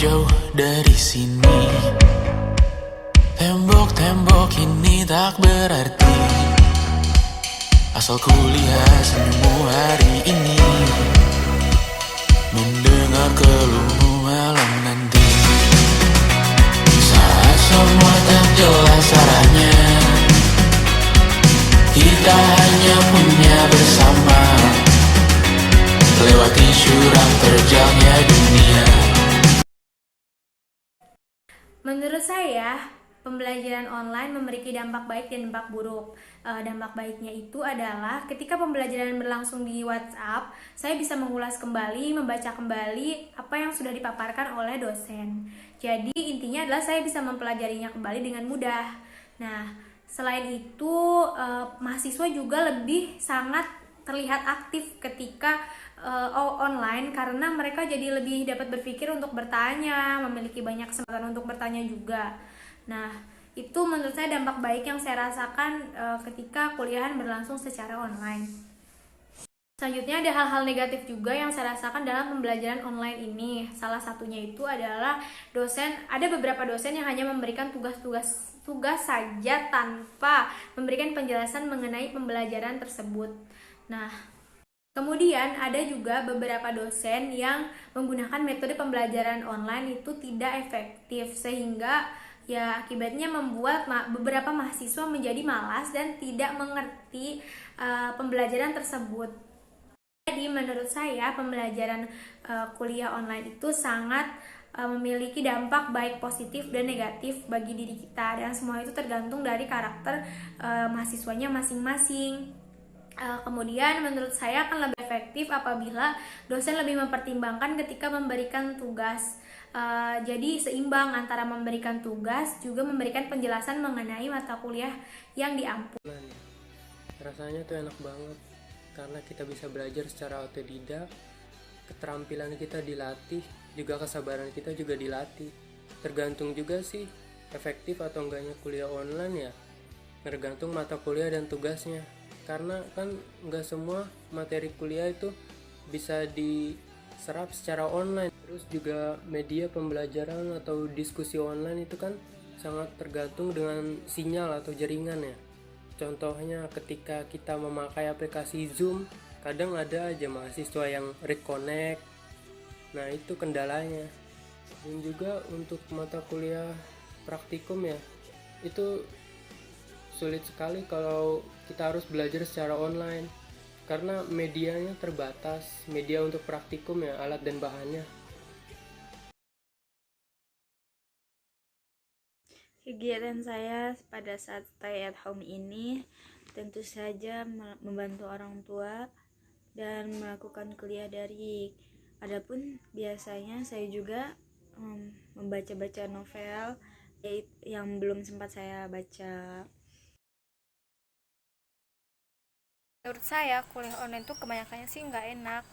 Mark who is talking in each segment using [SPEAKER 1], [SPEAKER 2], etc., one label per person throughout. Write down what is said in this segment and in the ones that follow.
[SPEAKER 1] jauh dari sini. Tembok-tembok ini tak berarti, asal kulihat senyummu hari ini, mendengar keluhmu malam nanti. Saat semua tak jelas arahnya, kita hanya punya bersama, lewati jurang terjalnya dunia.
[SPEAKER 2] Menurut saya, pembelajaran online memiliki dampak baik dan dampak buruk. Dampak baiknya itu adalah ketika pembelajaran berlangsung di WhatsApp, saya bisa mengulas kembali, membaca kembali apa yang sudah dipaparkan oleh dosen. Jadi intinya adalah saya bisa mempelajarinya kembali dengan mudah. Nah, selain itu, mahasiswa juga lebih sangat terlihat aktif ketika online, karena mereka jadi lebih dapat berpikir untuk bertanya, memiliki banyak kesempatan untuk bertanya juga. Nah, itu menurut saya dampak baik yang saya rasakan ketika kuliahan berlangsung secara online. Selanjutnya ada hal-hal negatif juga yang saya rasakan dalam pembelajaran online ini. Salah satunya itu adalah ada beberapa dosen yang hanya memberikan tugas saja tanpa memberikan penjelasan mengenai pembelajaran tersebut. Nah, kemudian ada juga beberapa dosen yang menggunakan metode pembelajaran online itu tidak efektif, sehingga ya akibatnya membuat beberapa mahasiswa menjadi malas dan tidak mengerti pembelajaran tersebut. Jadi menurut saya pembelajaran kuliah online itu sangat memiliki dampak baik positif dan negatif bagi diri kita, dan semua itu tergantung dari karakter mahasiswanya masing-masing. Kemudian menurut saya akan lebih efektif apabila dosen lebih mempertimbangkan ketika memberikan tugas. Jadi seimbang antara memberikan tugas juga memberikan penjelasan mengenai mata kuliah yang diampu.
[SPEAKER 3] Rasanya tuh enak banget karena kita bisa belajar secara otodidak, keterampilan kita dilatih, juga kesabaran kita juga dilatih. Tergantung juga sih efektif atau enggaknya kuliah online ya, tergantung mata kuliah dan tugasnya. Karena kan nggak semua materi kuliah itu bisa diserap secara online. Terus juga media pembelajaran atau diskusi online itu kan sangat tergantung dengan sinyal atau jaringan ya. Contohnya ketika kita memakai aplikasi Zoom, kadang ada aja mahasiswa yang reconnect. Nah itu kendalanya. Dan juga untuk mata kuliah praktikum ya, itu sulit sekali kalau kita harus belajar secara online karena medianya terbatas, media untuk praktikum ya, alat dan bahannya.
[SPEAKER 4] Kegiatan saya pada saat stay at home ini tentu saja membantu orang tua dan melakukan kuliah daring. Adapun biasanya saya juga membaca-baca novel yang belum sempat saya baca.
[SPEAKER 5] Menurut saya kuliah online tuh kebanyakannya sih nggak enak.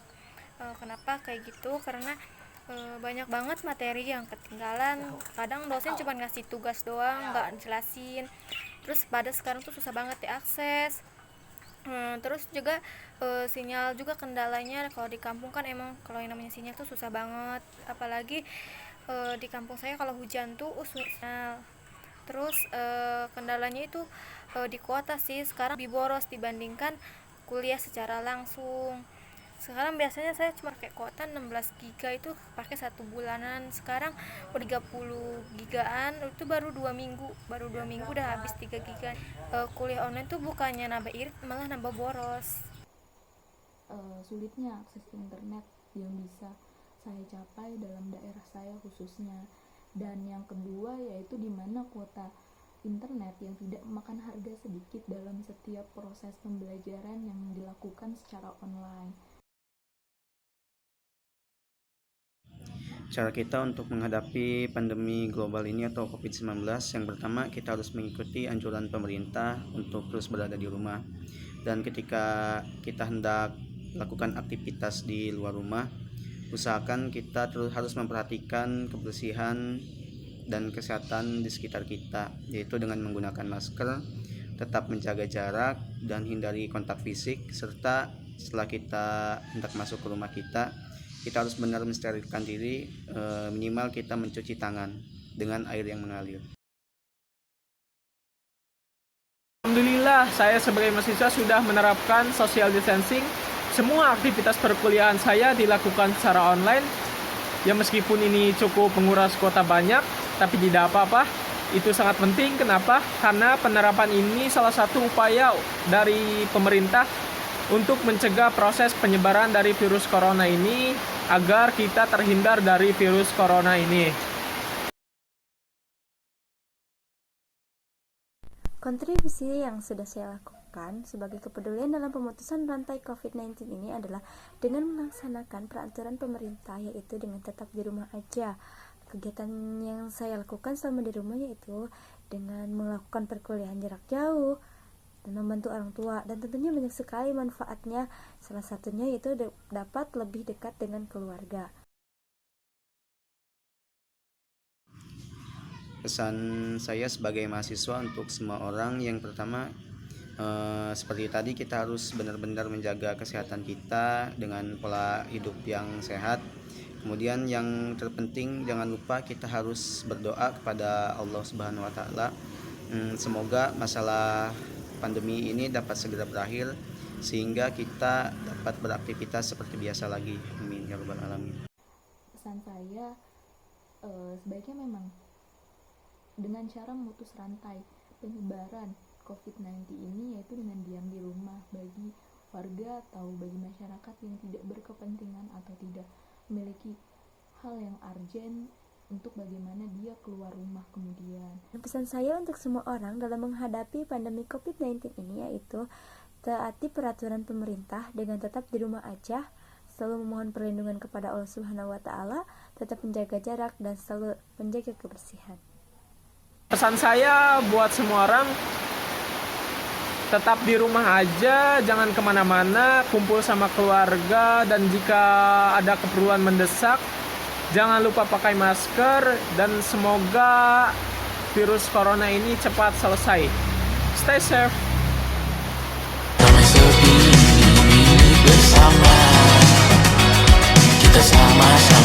[SPEAKER 5] Kenapa kayak gitu? Karena banyak banget materi yang ketinggalan. Kadang dosen cuma ngasih tugas doang, nggak jelasin. Terus pada sekarang tuh susah banget diakses. Terus juga sinyal juga kendalanya. Kalau di kampung kan emang kalau yang namanya sinyal tuh susah banget. Apalagi di kampung saya kalau hujan tuh sinyal. Terus kendalanya itu di kuota sih, sekarang lebih boros dibandingkan kuliah secara langsung. Sekarang biasanya saya cuma pakai kuota 16 giga itu pakai 1 bulanan. Sekarang udah 30 gigaan itu baru 2 minggu, udah habis 3 giga. Kuliah online tuh bukannya nambah irit, malah nambah boros.
[SPEAKER 6] Sulitnya akses internet yang bisa saya capai dalam daerah saya khususnya. Dan yang kedua yaitu di mana kuota internet yang tidak memakan harga sedikit dalam setiap proses pembelajaran yang dilakukan secara online.
[SPEAKER 7] Cara kita untuk menghadapi pandemi global ini atau COVID-19, yang pertama kita harus mengikuti anjuran pemerintah untuk terus berada di rumah. Dan ketika kita hendak melakukan aktivitas di luar rumah, usahakan kita terus harus memperhatikan kebersihan dan kesehatan di sekitar kita, yaitu dengan menggunakan masker, tetap menjaga jarak dan hindari kontak fisik, serta setelah kita hendak masuk ke rumah kita kita harus benar mensterilkan diri, minimal kita mencuci tangan dengan air yang mengalir.
[SPEAKER 8] Alhamdulillah, saya sebagai mahasiswa sudah menerapkan social distancing. Semua aktivitas perkuliahan saya dilakukan secara online. Ya meskipun ini cukup menguras kuota banyak, tapi tidak apa-apa. Itu sangat penting. Kenapa? Karena penerapan ini salah satu upaya dari pemerintah untuk mencegah proses penyebaran dari virus corona ini agar kita terhindar dari virus corona ini.
[SPEAKER 9] Kontribusi yang sudah saya lakukan sebagai kepedulian dalam pemutusan rantai COVID-19 ini adalah dengan melaksanakan peraturan pemerintah, yaitu dengan tetap di rumah aja. Kegiatan yang saya lakukan selama di rumah yaitu dengan melakukan perkuliahan jarak jauh dan membantu orang tua, dan tentunya banyak sekali manfaatnya. Salah satunya yaitu dapat lebih dekat dengan keluarga.
[SPEAKER 7] Pesan saya sebagai mahasiswa untuk semua orang, yang pertama seperti tadi, kita harus benar-benar menjaga kesehatan kita dengan pola hidup yang sehat. Kemudian yang terpenting, jangan lupa kita harus berdoa kepada Allah Subhanahu wa Ta'ala. Semoga masalah pandemi ini dapat segera berakhir sehingga kita dapat beraktivitas seperti biasa lagi. Amin ya rabbal alamin.
[SPEAKER 6] Pesan saya, sebaiknya memang dengan cara memutus rantai penyebaran COVID-19 ini, yaitu dengan diam di rumah bagi warga atau bagi masyarakat yang tidak berkepentingan atau tidak memiliki hal yang urgent untuk bagaimana dia keluar rumah kemudian.
[SPEAKER 9] Pesan saya untuk semua orang dalam menghadapi pandemi COVID-19 ini yaitu taati peraturan pemerintah dengan tetap di rumah aja, selalu memohon perlindungan kepada Allah Subhanahu wa Ta'ala, tetap menjaga jarak dan selalu menjaga kebersihan.
[SPEAKER 8] Pesan saya buat semua orang, tetap di rumah aja, jangan kemana-mana, kumpul sama keluarga, dan jika ada keperluan mendesak, jangan lupa pakai masker, dan semoga virus corona ini cepat selesai. Stay safe.
[SPEAKER 1] Damai sepi ini bersama, kita sama-sama